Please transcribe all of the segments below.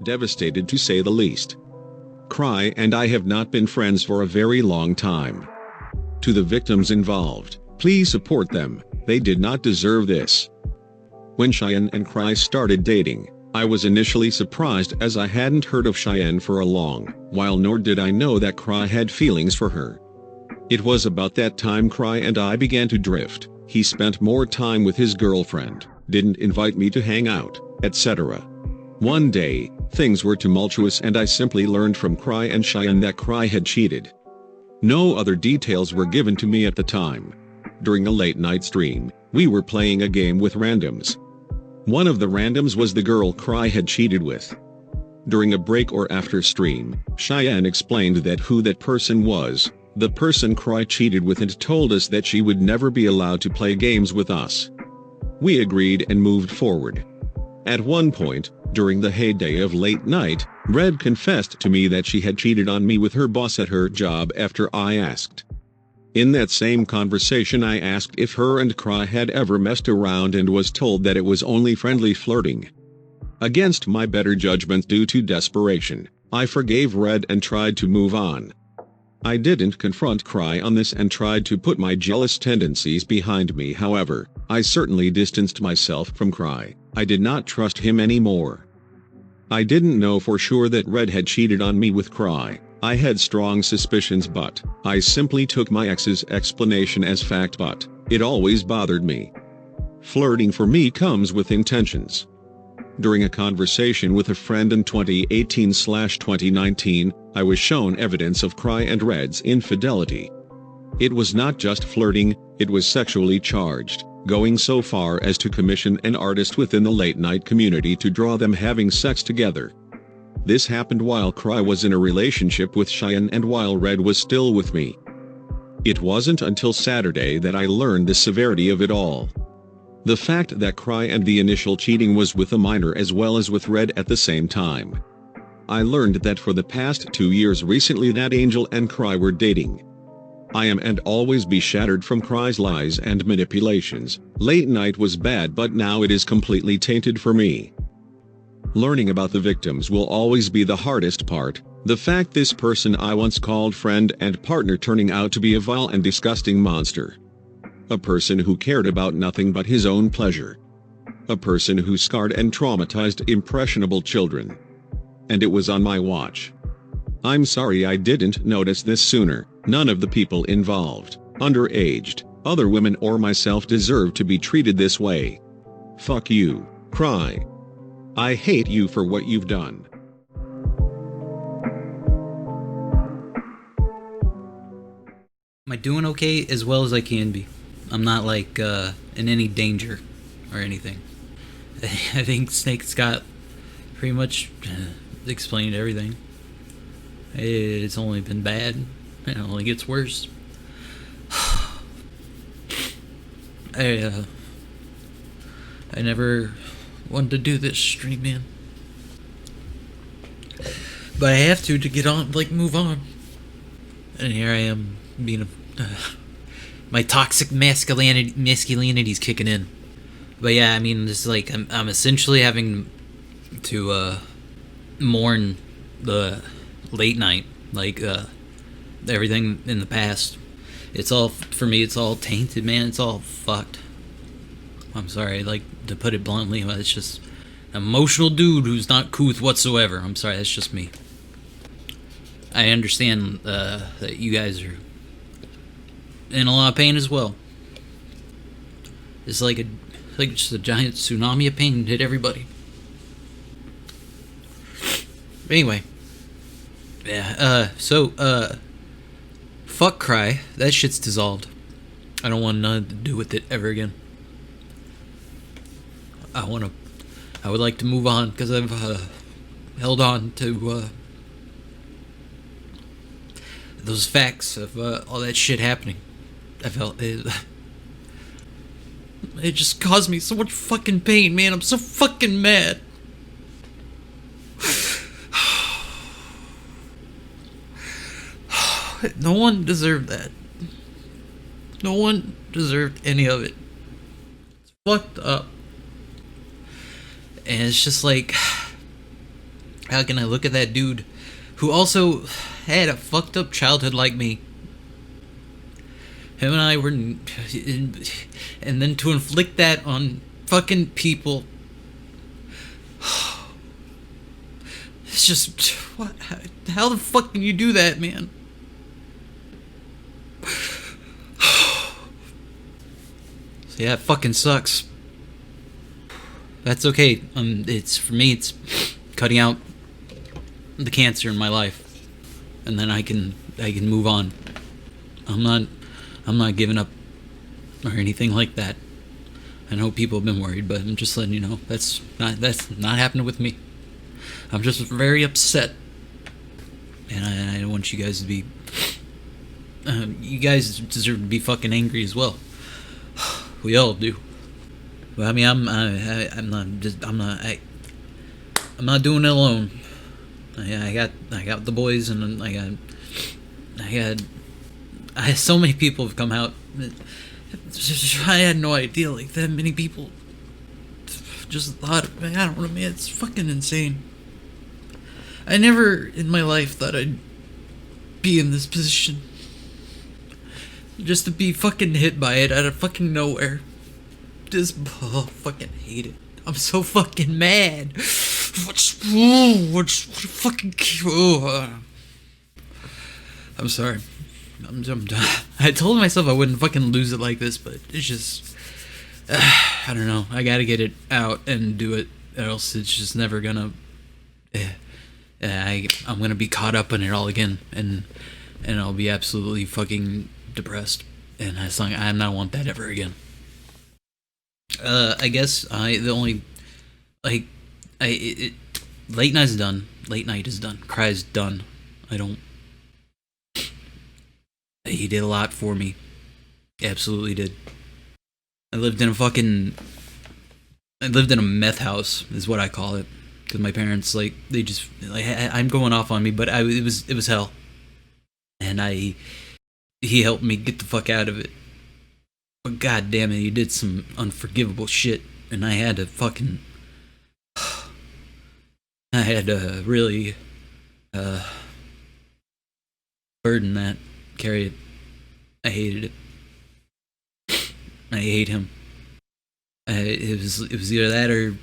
devastated to say the least. Cry and I have not been friends for a very long time. To the victims involved, please support them, they did not deserve this. When Cheyenne and Cry started dating, I was initially surprised as I hadn't heard of Cheyenne for a long while, nor did I know that Cry had feelings for her. It was about that time Cry and I began to drift. He spent more time with his girlfriend, didn't invite me to hang out, etc. One day, things were tumultuous and I simply learned from Cry and Cheyenne that Cry had cheated. No other details were given to me at the time. During a late-night stream, we were playing a game with randoms. One of the randoms was the girl Cry had cheated with. During a break or after stream, Cheyenne explained that who that person was, the person Cry cheated with, and told us that she would never be allowed to play games with us. We agreed and moved forward. At one point, during the heyday of late night, Red confessed to me that she had cheated on me with her boss at her job after I asked. In that same conversation I asked if her and Cry had ever messed around and was told that it was only friendly flirting. Against my better judgment due to desperation, I forgave Red and tried to move on. I didn't confront Cry on this and tried to put my jealous tendencies behind me. However, I certainly distanced myself from Cry. I did not trust him anymore. I didn't know for sure that Red had cheated on me with Cry. I had strong suspicions, but I simply took my ex's explanation as fact, but it always bothered me. Flirting for me comes with intentions. During a conversation with a friend in 2018/2019, I was shown evidence of Cry and Red's infidelity. It was not just flirting, it was sexually charged, going so far as to commission an artist within the late-night community to draw them having sex together. This happened while Cry was in a relationship with Cheyenne and while Red was still with me. It wasn't until Saturday that I learned the severity of it all. The fact that Cry and the initial cheating was with a minor as well as with Red at the same time. I learned that for the past 2 years recently that Angel and Cry were dating. I am and always be shattered from Cry's lies and manipulations. Late night was bad, but now it is completely tainted for me. Learning about the victims will always be the hardest part. The fact this person I once called friend and partner turning out to be a vile and disgusting monster. A person who cared about nothing but his own pleasure. A person who scarred and traumatized impressionable children. And it was on my watch. I'm sorry I didn't notice this sooner. None of the people involved, underaged, other women or myself deserve to be treated this way. Fuck you, Cry. I hate you for what you've done. Am I doing okay? As well as I can be. I'm not like in any danger or anything. I think Snake's got pretty much explained everything. It's only been bad. It only gets worse. I never wanted to do this stream, man. But I have to get on, like, move on. And here I am, being my toxic masculinity's kicking in. But yeah, I mean, it's like, I'm essentially having to, mourn the late night, like, everything in the past. It's all, for me, it's all tainted, man. It's all fucked. I'm sorry, like, to put it bluntly, but it's just an emotional dude who's not couth whatsoever. I'm sorry, that's just me. I understand that you guys are in a lot of pain as well. It's like just a giant tsunami of pain hit everybody. Anyway, yeah. Fuck Cry. That shit's dissolved. I don't want nothing to do with it ever again. I would like to move on because I've held on to those facts of all that shit happening. I felt it just caused me so much fucking pain, man. I'm so fucking mad. No one deserved that. No one deserved any of it. It's fucked up. And it's just like, How can I look at that dude who also had a fucked up childhood like me? Him and I were, and then to inflict that on fucking people. It's just, what? How the fuck can you do that, man? So yeah, it fucking sucks. That's okay. It's for me. It's cutting out the cancer in my life, and then I can move on. I'm not giving up or anything like that. I know people have been worried, but I'm just letting you know that's not happening with me. I'm just very upset, and I don't want you guys to be. You guys deserve to be fucking angry as well. We all do. But I mean, I'm not doing it alone. I got the boys, and I had so many people have come out. I had no idea, like, that many people just thought, I don't know, man, it's fucking insane. I never in my life thought I'd be in this position. Just to be fucking hit by it out of fucking nowhere. Just, fucking hate it. I'm so fucking mad. What's fucking, I'm sorry. I'm done. I told myself I wouldn't fucking lose it like this, but it's just, I don't know. I gotta get it out and do it, or else it's just never gonna. I'm gonna be caught up in it all again, and I'll be absolutely fucking depressed, and I not want that ever again. I guess late night is done. Late night is done. Cry's done. He did a lot for me. Absolutely did. I lived in a meth house, is what I call it, because my parents, like, they just, like, I'm going off on me, but it was hell, and he helped me get the fuck out of it. But god damn it, he did some unforgivable shit, and I had to really burden that, carry it. I hated it. I hate him. It was either that or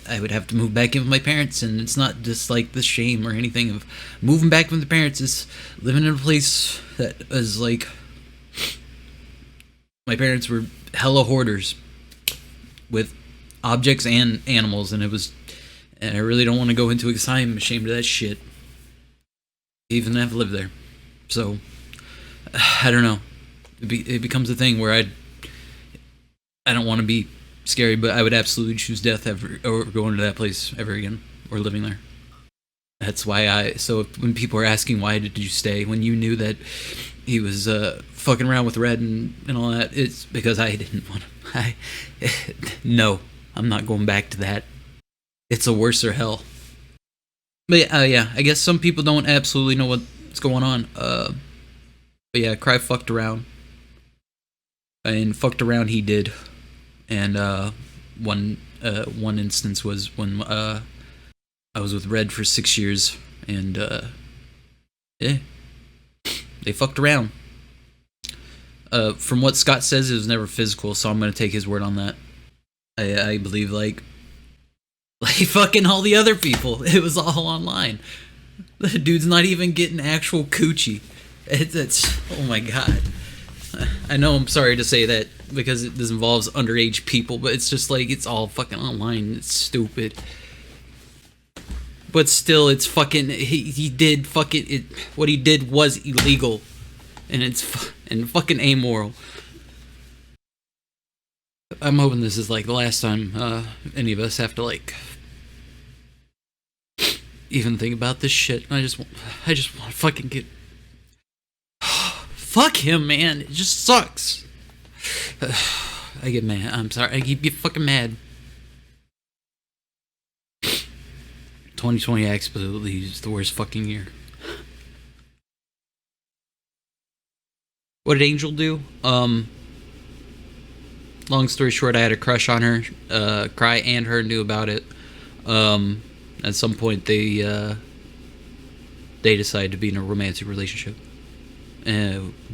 I would have to move back in with my parents, and it's not just like the shame or anything of moving back with the parents. It's living in a place that is like, my parents were hella hoarders with objects and animals, and I really don't want to go into it because I'm ashamed of that shit. Even have lived there, so I don't know. It becomes a thing where I don't want to be scary, but I would absolutely choose death or going to that place ever again, or living there. That's why so when people are asking why did you stay when you knew that he was fucking around with Red and all that, it's because I didn't want to. No, I'm not going back to that. It's a worser hell. But yeah, I guess some people don't absolutely know what's going on. But yeah, Cry fucked around. And fucked around he did. And one instance was when I was with Red for 6 years, and yeah, they fucked around. From what Scott says, it was never physical, so I'm gonna take his word on that. I believe like fucking all the other people, it was all online. The dude's not even getting actual coochie. It's oh my god. I know I'm sorry to say that because this involves underage people, but it's just like it's all fucking online. It's stupid. But still, it's fucking. He did fucking it. What he did was illegal, and it's fucking amoral. I'm hoping this is like the last time any of us have to like even think about this shit. I just want to fucking get. Fuck him, man. It just sucks. I get mad. I'm sorry. I get fucking mad. 2020 absolutely is the worst fucking year. What did Angel do? Long story short, I had a crush on her. Cry and her knew about it. At some point, they decide to be in a romantic relationship,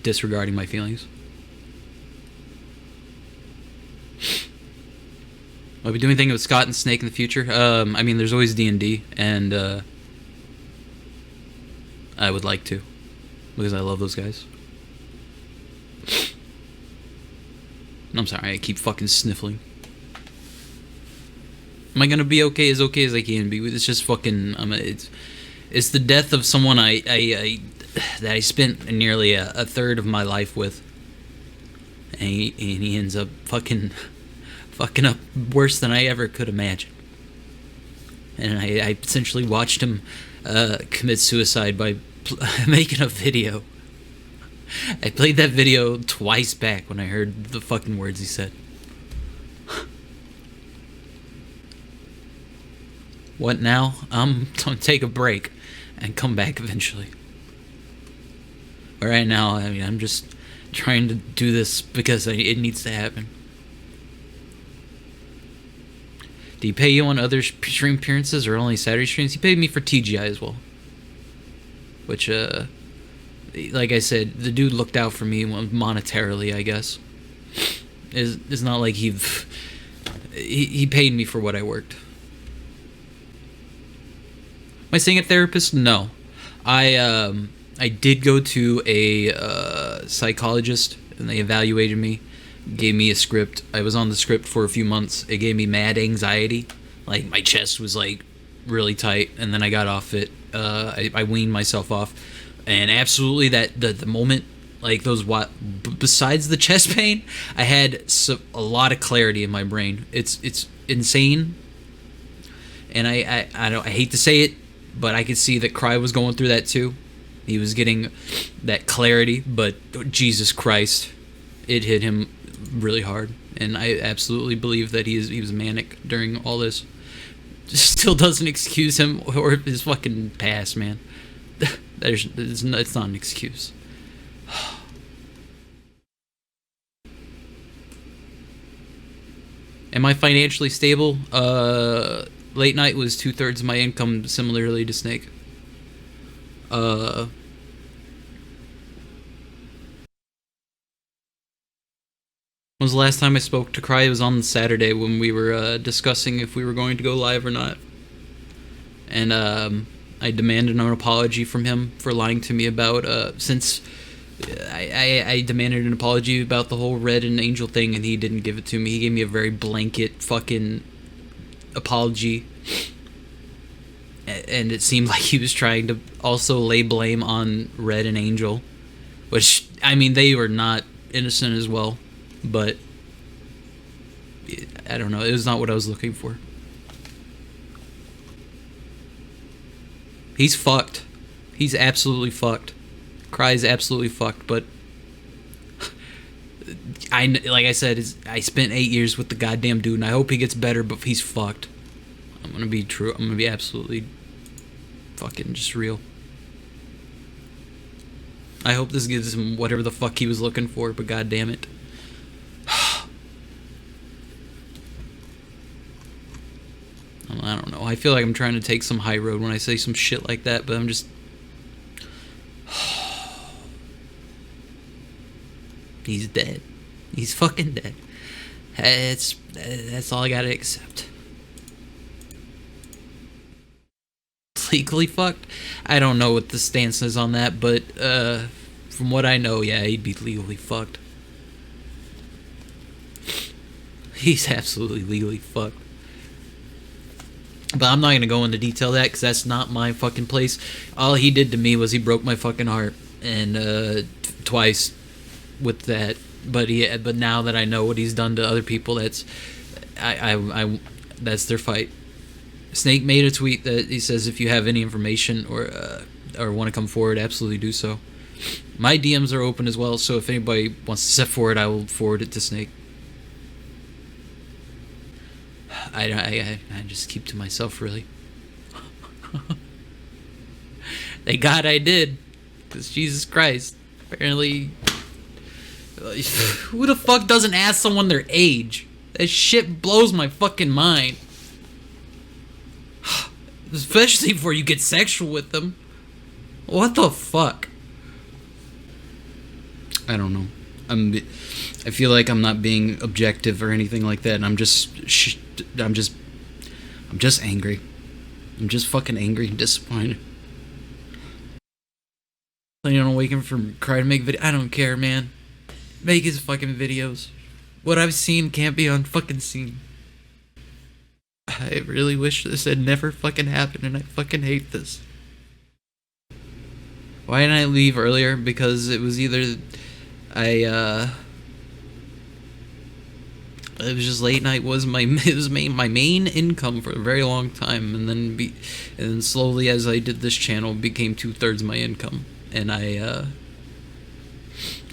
disregarding my feelings. I'll be doing anything with Scott and Snake in the future. I mean, there's always D&D, and I would like to, because I love those guys. I'm sorry, I keep fucking sniffling. Am I gonna be okay as I can be? It's just fucking. It's the death of someone that I spent nearly a third of my life with, and he ends up fucking up worse than I ever could imagine. And I essentially watched him commit suicide by making a video. I played that video twice back when I heard the fucking words he said. What now? I'm gonna take a break and come back eventually. But right now, I mean, I'm just trying to do this because it needs to happen. Do he pay you on other stream appearances or only Saturday streams? He paid me for TGI as well. Which, like I said, the dude looked out for me monetarily, I guess. It's not like he paid me for what I worked. Am I seeing a therapist? No. I did go to a psychologist, and they evaluated me, gave me a script. I was on the script for a few months. It gave me mad anxiety. Like, my chest was, like, really tight, and then I got off it. I weaned myself off. And absolutely, the moment, like, besides the chest pain, I had a lot of clarity in my brain. It's insane. And I hate to say it, but I could see that Cry was going through that too. He was getting that clarity, but Jesus Christ, it hit him really hard. And I absolutely believe that he was manic during all this. Still doesn't excuse him or his fucking past, man. It's not an excuse. Am I financially stable? Late night was 2/3 of my income, similarly to Snake. When was the last time I spoke to Cry? It was on Saturday when we were discussing if we were going to go live or not. And I demanded an apology from him for lying to me about, since I demanded an apology about the whole Red and Angel thing, and he didn't give it to me. He gave me a very blanket fucking apology. And it seemed like he was trying to also lay blame on Red and Angel. Which, I mean, they were not innocent as well. But I don't know. It was not what I was looking for. He's fucked. He's absolutely fucked. Cry's absolutely fucked. But like I said, I spent 8 years with the goddamn dude, and I hope he gets better. But he's fucked. I'm gonna be true. I'm gonna be absolutely fucking just real. I hope this gives him whatever the fuck he was looking for. But goddamn it. I don't know. I feel like I'm trying to take some high road when I say some shit like that, but I'm just... He's dead. He's fucking dead. That's all I gotta accept. Legally fucked? I don't know what the stance is on that, but from what I know, yeah, he'd be legally fucked. He's absolutely legally fucked. But I'm not going to go into detail that because that's not my fucking place. All he did to me was he broke my fucking heart. And twice with that. But now that I know what he's done to other people, that's their fight. Snake made a tweet that he says if you have any information or want to come forward, absolutely do so. My DMs are open as well, so if anybody wants to step forward, I will forward it to Snake. I just keep to myself, really. Thank God I did. Because Jesus Christ. Apparently... Who the fuck doesn't ask someone their age? That shit blows my fucking mind. especially before you get sexual with them. What the fuck? I don't know. I feel like I'm not being objective or anything like that, and I'm just angry. I'm just fucking angry and disappointed. Planning on waking from Cry to make video. I don't care, man. Make his fucking videos. What I've seen can't be unfucking seen. I really wish this had never fucking happened, and I fucking hate this. Why didn't I leave earlier? Because it was either it was just late night was my main income for a very long time, and then slowly as I did this channel, it became 2/3 my income, and I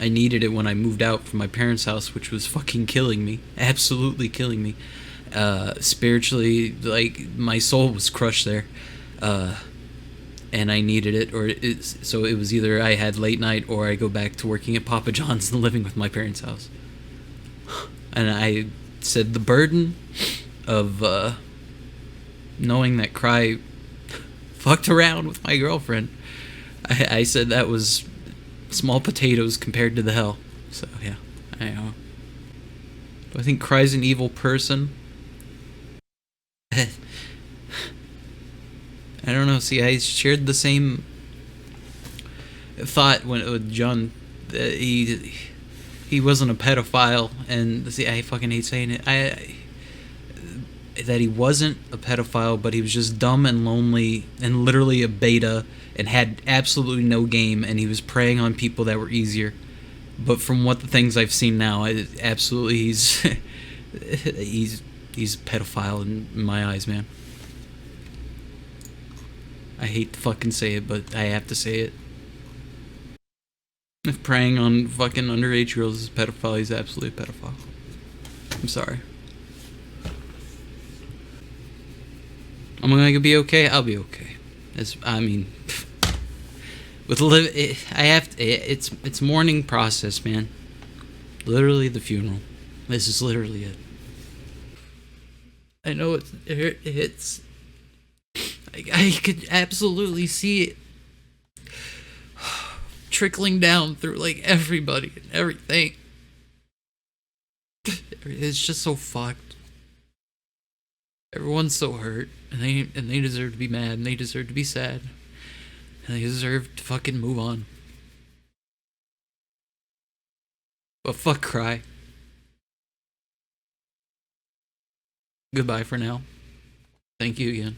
needed it when I moved out from my parents' house, which was fucking killing me, absolutely killing me. Spiritually, like, my soul was crushed there, and I needed it, so it was either I had late night or I go back to working at Papa John's and living with my parents' house. And I said the burden of knowing that Cry fucked around with my girlfriend, I said that was small potatoes compared to the hell. So yeah, I know. Do I think Cry's an evil person? I don't know. See, I shared the same thought with John. That he wasn't a pedophile, and see, I fucking hate saying it. That he wasn't a pedophile, but he was just dumb and lonely, and literally a beta, and had absolutely no game, and he was preying on people that were easier. But from what the things I've seen now, absolutely he's he's a pedophile in my eyes, man. I hate to fucking say it, but I have to say it. If preying on fucking underage girls is a pedophile, he's absolutely a pedophile. I'm sorry. Am I gonna be okay? I'll be okay. It's mourning process, man. Literally the funeral. This is literally it. I know it hits. I could absolutely see it trickling down through, like, everybody and everything. It's just so fucked. Everyone's so hurt, and they deserve to be mad, and they deserve to be sad, and they deserve to fucking move on. But fuck Cry. Goodbye for now. Thank you again.